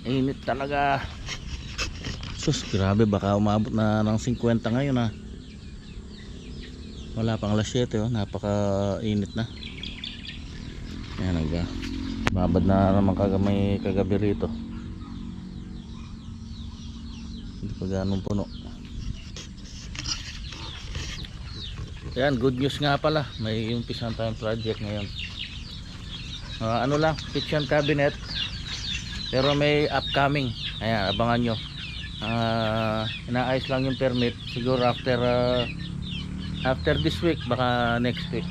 Init talaga. Sus, grabe, baka umabot na ng 50 ngayon ha. Wala pang alas 7 oh, napaka init na. Ayan, babad na naman kagabi rito. Hindi pa ganun puno. Ayan, good news nga pala, may umpisan tayong project ngayon. Ano lang, kitchen cabinet, pero may upcoming. Ayan, abangan nyo. Inaayos lang yung permit. Siguro after this week, baka next week.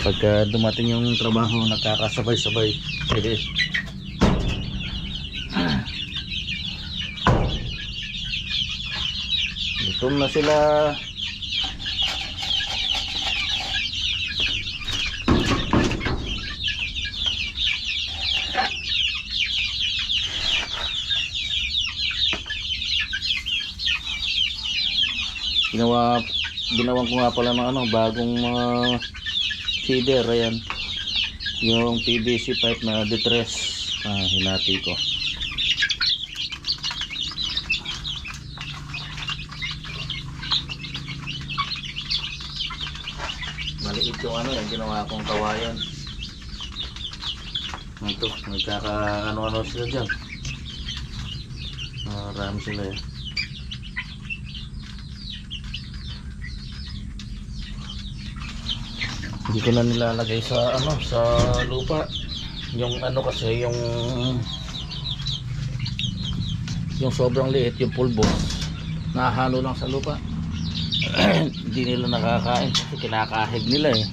Pagka dumating yung trabaho, nagkakasabay-sabay. Sige. Gutom na sila. Ginawan ko nga pala ng bagong feeder. Ayan, yung PVC pipe na detress, hinati ko. Maliit yung yung ginawa kong kawayan. Ito, nagkaka ano sila dyan. Marami sila eh. Hindi ko na nilalagay sa sa lupa. Yung kasi yung sobrang liit, yung pulbo nahalo lang sa lupa. Hindi nila nakakain kasi kinakahig nila eh.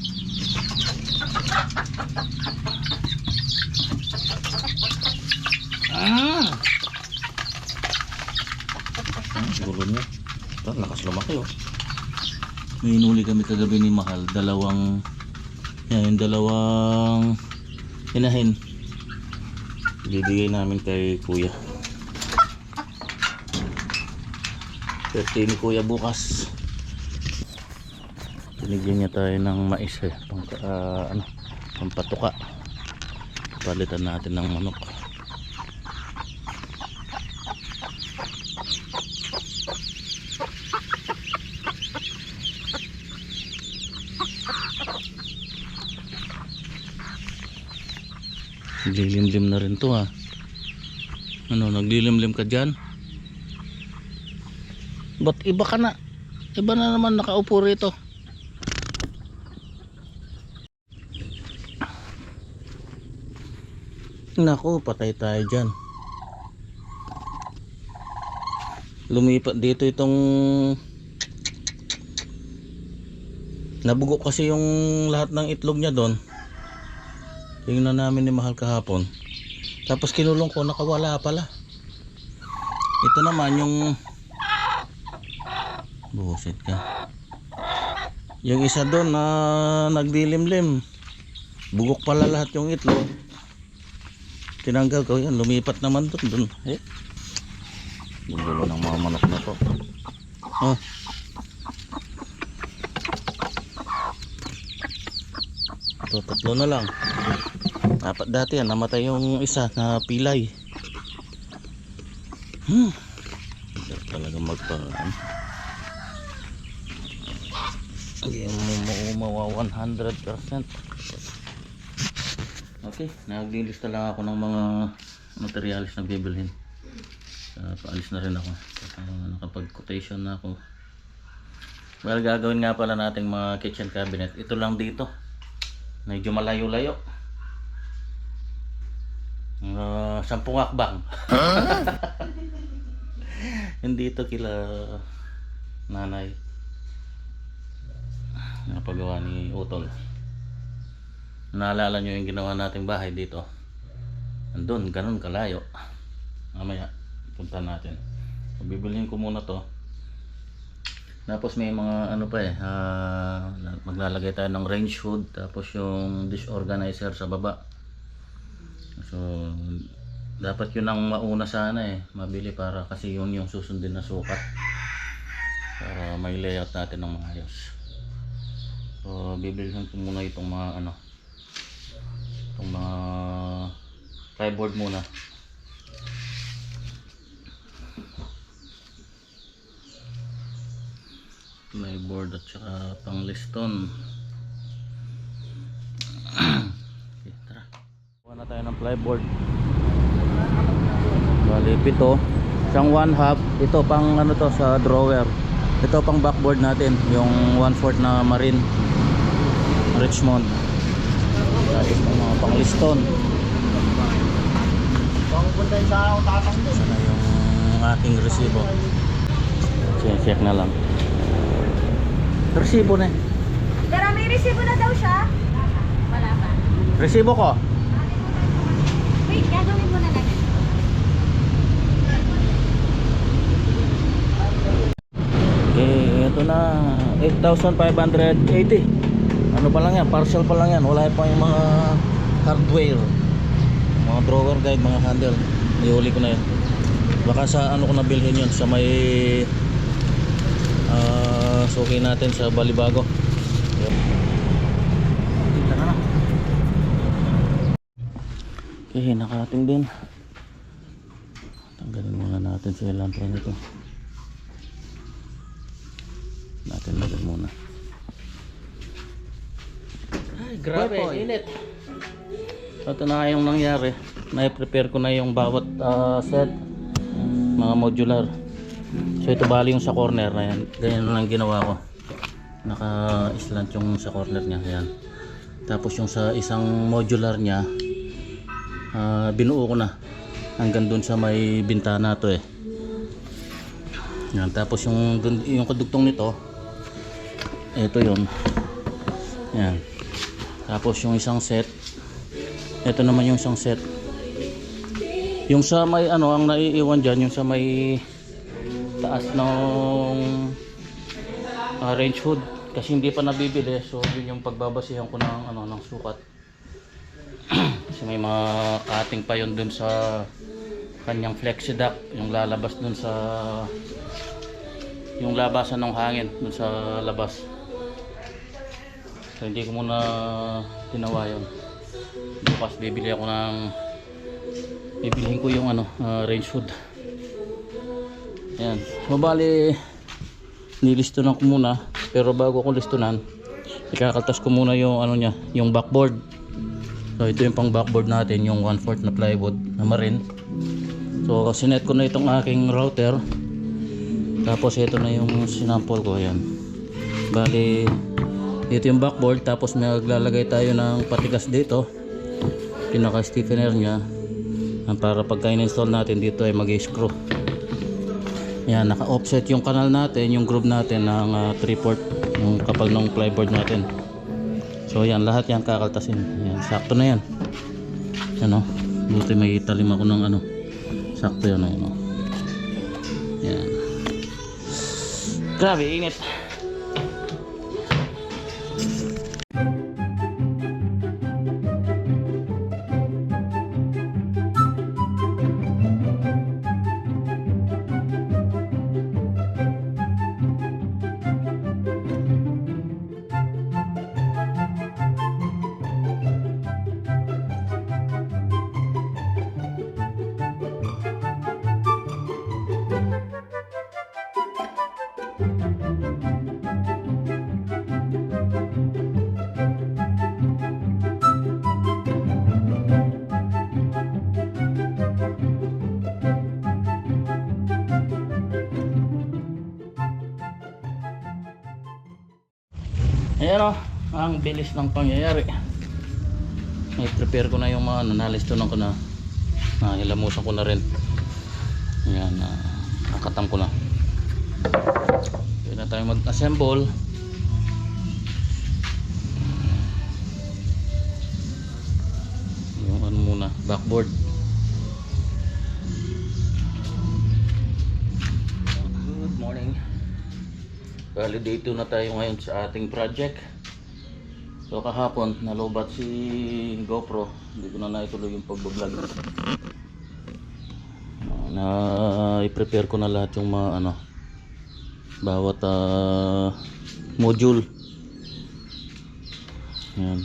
Siguro niya ito, lakas lumaki oh. May inuli kami kagabi ni Mahal, yung dalawang inahin, bibigay namin kay Kuya. Birthday ni Kuya bukas. Binigyan niya tayo ng mais pampatuka. Palitan natin ng manok. Naglilimlim na rin to ha. Naglilimlim ka dyan? Ba't iba ka na? Iba na naman nakaupo rito. Naku, patay tayo dyan. Lumipat dito itong nabugo kasi yung lahat ng itlog niya doon. Tingnan namin ni Mahal kahapon. Tapos kinulong ko, nakawala pala. Ito naman yung buset ka. Yung isa doon na naglilimlim. Bugok pala lahat yung itlog. Tinanggal ko yan, lumipat naman doon. Gulo ng mga manok na to. Ito, tatlo na lang. Dapat dati yan, namatay yung isa na pilay. Talaga magparaan. Hindi mo mawa 100%. Okay, naglilista lang ako ng mga materials na bibilhin. Paalis na rin ako. Nakapag-quotation na ako. Well, gagawin nga pala nating mga kitchen cabinet. Ito lang dito. Medyo malayo-layo. 10 hakbang. Hindi ito kila nanay. Napagawa ni Utol. Naalala nyo yung ginawa nating bahay dito. Andun, ganun kalayo. Mamaya, punta natin. Bibilihin ko muna to. Tapos may mga maglalagay tayo ng range hood. Tapos yung disorganizer sa baba. So Dapat yun ang mauna sana eh, mabili, para kasi yun yung susundin na sukat para may layout natin ng maayos. So bibilhin ko muna itong mga ano, itong mga plyboard muna. Plyboard at saka pang liston. Okay, tara. Kuha na tayo ng plyboard. Bali, pito. Isang 1/2. Ito pang ano to, sa drawer. Ito pang backboard natin, yung 1/4 na Marine Richmond. Tapos mga pang liston. Sana yung aking resibo. Check na lang. Resibo na. Pero may resibo na daw siya. Wala pa. Resibo ko. Wait, gagawin mo na lang. Okay, ito na 8,580. Ano pa lang yan, partial pa lang yan. Wala pa yung mga hardware, mga drawer guide, mga handle. Iuli ko na yun. Baka sa ano ko nabilhin yun, sa may suki natin sa Balibago. Kita na. Okay, nakarating din. Tanggalin muna natin sa elantra nito. Natin lagay muna. Ay, grabe, init. Ito na nga yung nangyari. Na-prepare ko na yung bawat set, mga modular. So ito bali yung sa corner na yan. Ganyan lang ginawa ko. Naka-slant yung sa corner niya. Yan. Tapos yung sa isang modular niya, binuo ko na hanggang dun sa may bintana to eh. Yan. Tapos yung kadugtong nito, ito yun. Yan. Tapos yung isang set, ito naman yung isang set. Yung sa may ano, ang naiiwan dyan, yung sa may taas ng range hood, kasi hindi pa nabibili. So yun yung pagbabasihan ko ng ano, ng sukat. Kasi may mga cutting pa yun dun sa kanyang flexi duct, yung lalabas dun sa yung labasan ng hangin dun sa labas. So hindi ko muna tinawa yun. Bukas bibilihin ko yung ano, range hood. Ayan. So bali, nilistunan ko muna. Pero bago ko listunan, ikakaltas ko muna yung ano niya, yung backboard. So ito yung pang backboard natin, yung 1/4 na plywood na Marine. So sinet ko na itong aking router. Tapos ito na yung sinample ko. Ayan. Bali, ito yung backboard. Tapos maglalagay tayo ng patigas dito, pinaka stiffener nya, para pagka in-install natin dito ay mag-screw. Yan, naka-offset yung kanal natin, yung groove natin ng 3/4 yung kapal ng plyboard natin. So yan, lahat yan kakaltasin. Yan, sakto na yan. Ano, buti may talim ako ng ano, sakto yan. Ano. Yan. Grabe, init. Ayan o, ang bilis ng pangyayari. I-prepare ko na yung mga nalistunan ko na. Hilamusan ko na rin. Ayan, nakatam ko na. Pwede na tayo mag-assemble. Yung ano muna, backboard. Good morning. Bali day 2 na tayo ngayon sa ating project. So kahapon nalobat si GoPro, hindi ko na naituloy yung pag-vlog. na i-prepare ko na lahat yung mga ano, bawat module. Yan.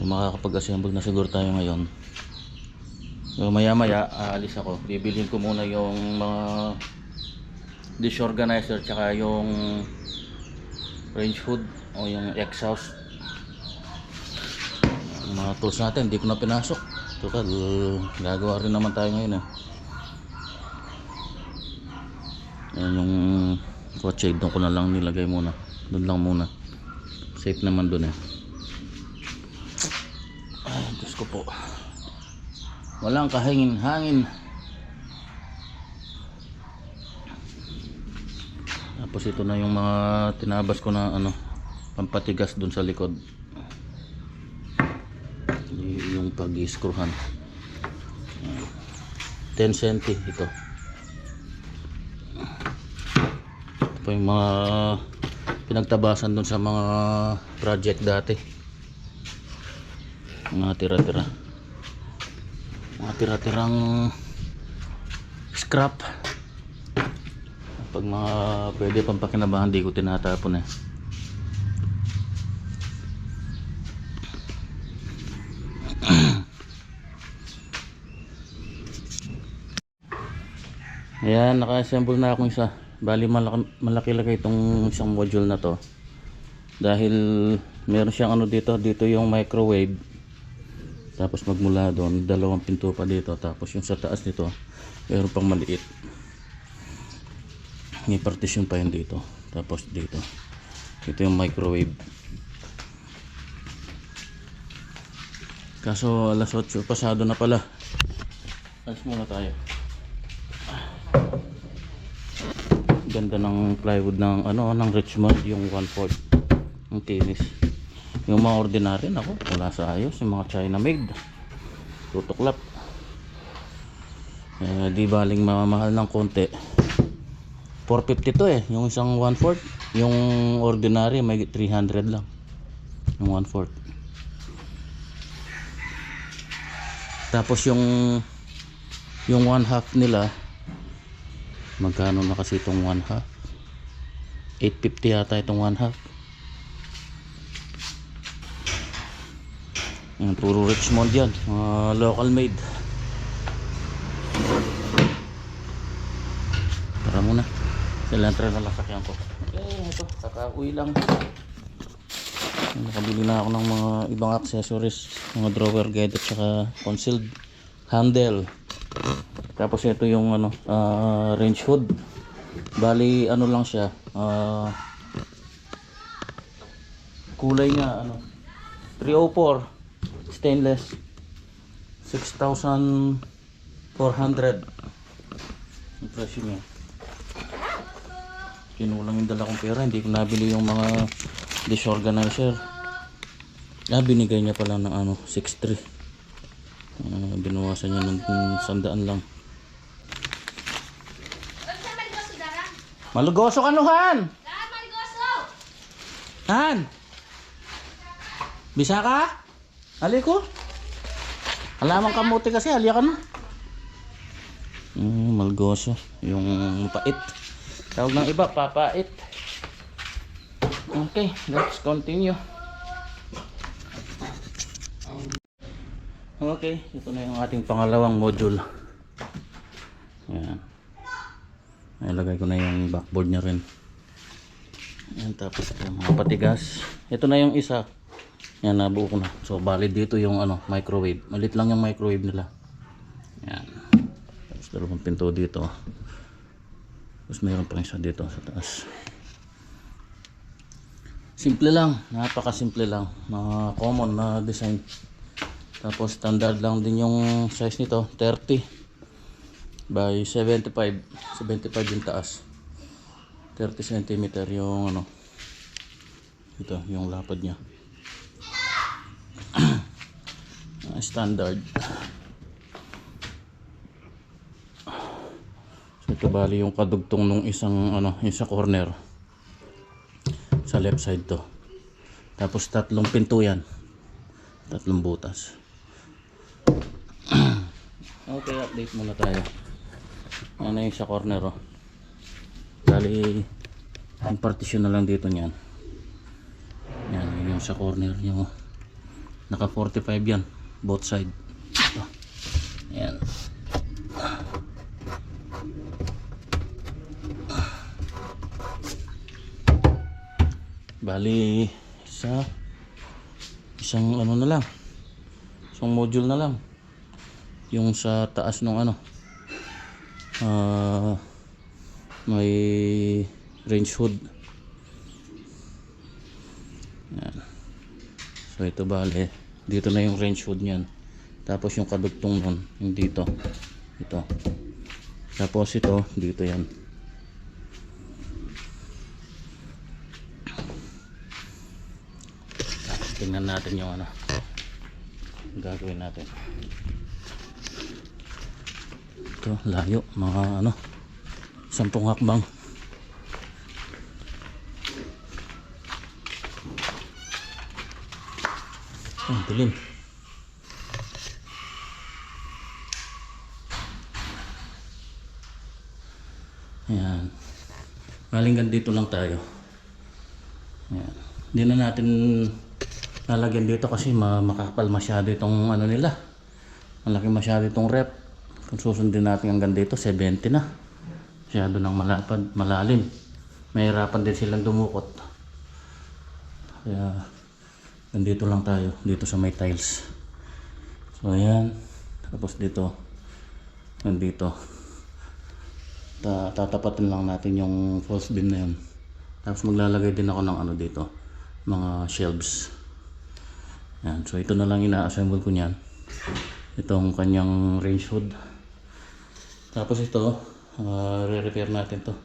Makakapag-assemble na siguro tayo ngayon. So, maya maya aalis ako, bibilhin ko muna yung mga disorganizer tsaka yung range hood o yung exhaust. Yung mga tools natin hindi ko na pinasok, total gagawa rin naman tayo ngayon Yan yung kotse, doon ko na lang nilagay muna, doon lang muna, safe naman doon Ay Diyos ko po, walang kahingin-hangin. Tapos ito na yung mga tinabas ko na ano, pampatigas dun sa likod, yung pag-i-screwhan. 10 cm ito. Ito po yung mga pinagtabasan dun sa mga project dati, mga tira-tirang scrap. Pag mga pwede pang pakinabangan, di ko tinatapon Ayan, naka-assemble na akong isa. Bali malaki-laki itong isang module na to, dahil meron siyang ano dito yung microwave, tapos magmula doon dalawang pinto pa dito, tapos yung sa taas nito meron pang maliit, may partition pa yun dito, tapos dito ito yung microwave. Kaso alas 8 pasado na pala, alas muna tayo. Ganda ng plywood ng ano, ng Richmond, yung 1/4 ang kinis. Yung mga ordinary nako, wala sa ayos. Yung mga China made, tutuklap. Di baling mamahal ng konti. 450 to yung isang 1/4. Yung ordinary may 300 lang yung 1/4. Tapos yung 1/2 nila, magkano na kasi itong 1/2? 850 yata itong 1/2. Puro Richmond yan, local made. Tara muna, silantra na lang sakyan ko. Ito, kakauwi lang. Nakabili na ako ng mga ibang accessories, mga drawer guide at saka concealed handle. Tapos ito yung ano, range hood. Bali ano lang siya, kulay nga ano, 304 stainless, 6,400 ang presyo niya. Kinulang yung dala kong pera, hindi ko nabili yung mga disorganizer. Binigay niya pala ng ano, 6,300. Binawasan niya ng 100 lang. Malugoso ka, Han! Han! Bisa ka? Ali ko? Alamang kamuti kasi, alya ka na. Malgoso. Yung pait. Tawag ng iba, papait. Okay, let's continue. Okay, ito na yung ating pangalawang module. Ayan. Nilagay ko na yung backboard nya rin. Ayan, tapos ito, mga patigas. Ito na yung isa. Ayan, nabuo ko na. So, valid dito yung ano, microwave. Malit lang yung microwave nila. Ayan. Tapos dalawang pinto dito. Tapos mayroon pa isa dito sa taas. Simple lang. Napaka-simple lang. Mga common na design. Tapos standard lang din yung size nito, 30 by 75. 75 yung taas. 30 cm yung ano. Ito, yung lapad niya. Standard. So ito bali yung kadugtong nung isang ano, isang corner. Sa left side to. Tapos tatlong pinto yan. Tatlong butas. Okay, update muna tayo. Ano yung sa corner, oh. Dali, yung partition na lang dito niyan. Yan, yung sa corner niyo. Naka 45 yan, both side. Ito. Yan. Bali, isang ano na lang. Isang module na lang. Yung sa taas nung ano. May range hood. Yan. So ito bale, dito na yung range hood niyan. Tapos yung kadugtong nun, yung dito. Ito. Tapos ito, dito yan. Tingnan natin yung ano gagawin natin. Ito, layo, mga ano 10 hakbang. Ang dilim. Ayan. Maling dito lang tayo. Ayan. Hindi na natin lalagyan dito kasi makakapal masyado itong ano nila. Malaki masyado itong rep. Kung susundin natin hanggang dito 70 na. Masyado nang malapad, malalim. Mahirapan din silang dumukot. Kaya nandito lang tayo, dito sa may tiles. So ayan. Tapos dito, nandito. Tatapatin lang natin yung false beam na yun. Tapos maglalagay din ako ng ano dito, mga shelves. Yan. So ito na lang ina-assemble ko niyan. Itong kanyang range hood. Tapos ito, re-repair natin to.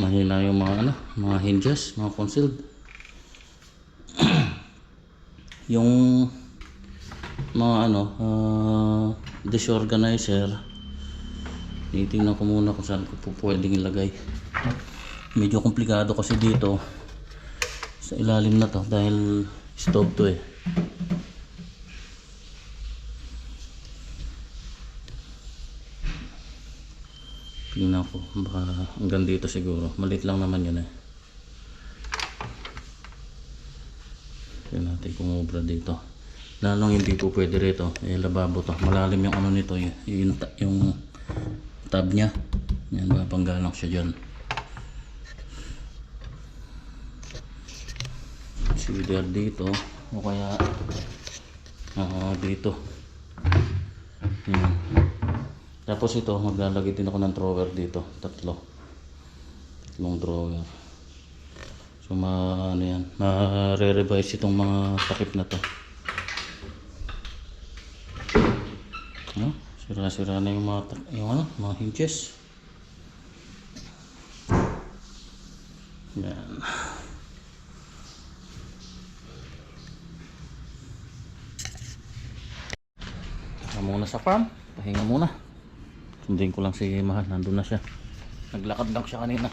Mahina yung mga ano, mga hinges, mga concealed. Yung mga ano, disorganizer. Titingnan ko muna kung saan ko po pwedeng ilagay. Medyo komplikado kasi dito sa ilalim na to dahil stove to eh. Tingnan ko, baka hanggang dito siguro. Maliit lang naman yun eh. Tingnan natin kung ubra dito. Lalong hindi po pwede rito. Eh, lababo to. Malalim yung ano nito, yung tab nya. Yan, mapanggalang siya dyan. Either dito o kaya dito. Yan. Tapos ito, maglalagay din ako ng drawer dito. Tatlong drawer. So ano yan, ma-re-revise itong mga takip na to. No? Sira-sira na yung mga hinges. Yan. Muna sa farm, pahinga muna. Sundin ko lang si Mahal, nandun na siya. Naglakad lang siya kanina.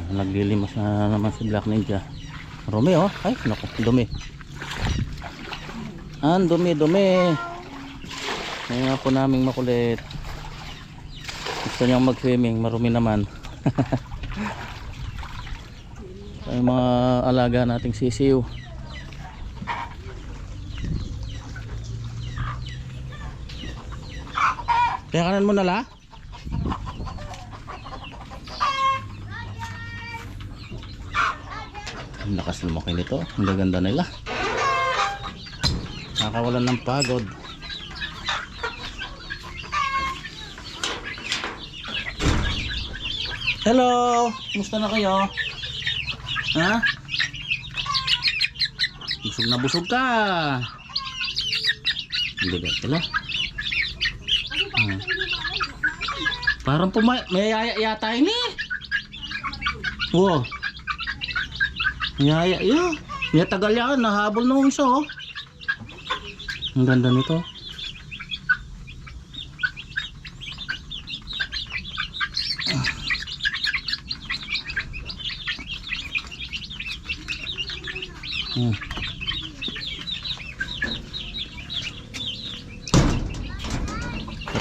Naglilimas na naman si Black Ninja. Rumi oh, ay naku, dumi. Dumi. Ngayon nga po naming makulit. Gusto niyang mag-swimming, marumi naman. Ay mga alaga nating sisiw. Kaya kanan mo na la? Ang lakas lumaki nito. Ang gaganda nila. Nakakawalan ng pagod. Hello! Kumusta na kayo? Ha? Busog na busog ka. Hindi ba? Hello? Parang may yaya yata ini. Wow. Yaya yun. May tagal yan. Nahabol na isa oh. Ang ganda nito.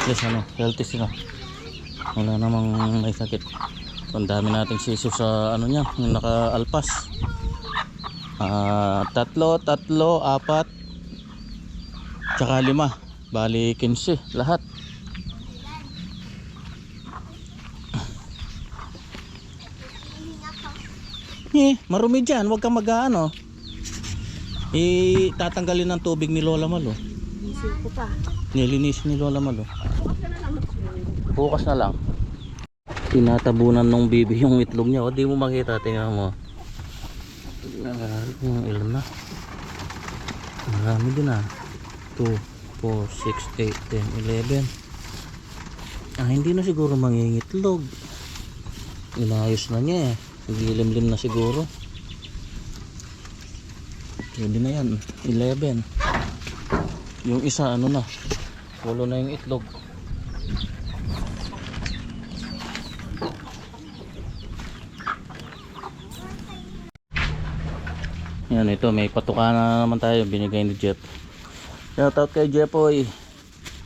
least ano, healthy sila. Wala namang may sakit. Ang dami nating sisiw sa ano niya, yung nakaalpas. Tatlo, apat, tsaka 5. Bali 15 lahat. Marumi dyan, huwag kang mag-ano. Tatanggalin ng tubig ni Lola Malo. Isip ko pa. Nilinisin ni Lola Malo. Bukas na lang. Tinatabunan ng bibi yung itlog niya. O, di mo makita, tingnan mo. Ilan na? Marami din ah. 2, 4, 6, 8, 10, 11. Hindi na siguro mangingitlog. Inayos na niya eh. Naglilimlim na siguro. Pwede na yan. 11. Yung isa ano na. Walo na yung itlog. Yan, ito may patuka na naman tayo. Binigay ni Jeff. Shoutout kay Jeffoy.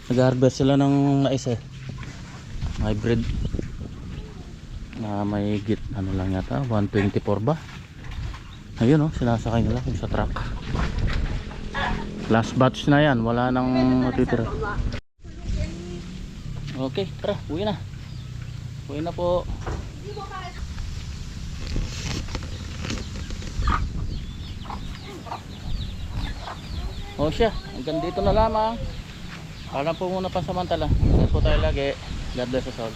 Nag-harvest sila ng mais eh. Hybrid. Na may git ano lang yata 124 ba. Ayun oh, sinasakay nila yung sa truck. Last batch na yan, wala nang matitira. Okay, tara, uwi na. Uwi na po. O siya, hanggang dito na lamang. Alam po muna pansamantala. Ingat po tayo lagi. God bless us all.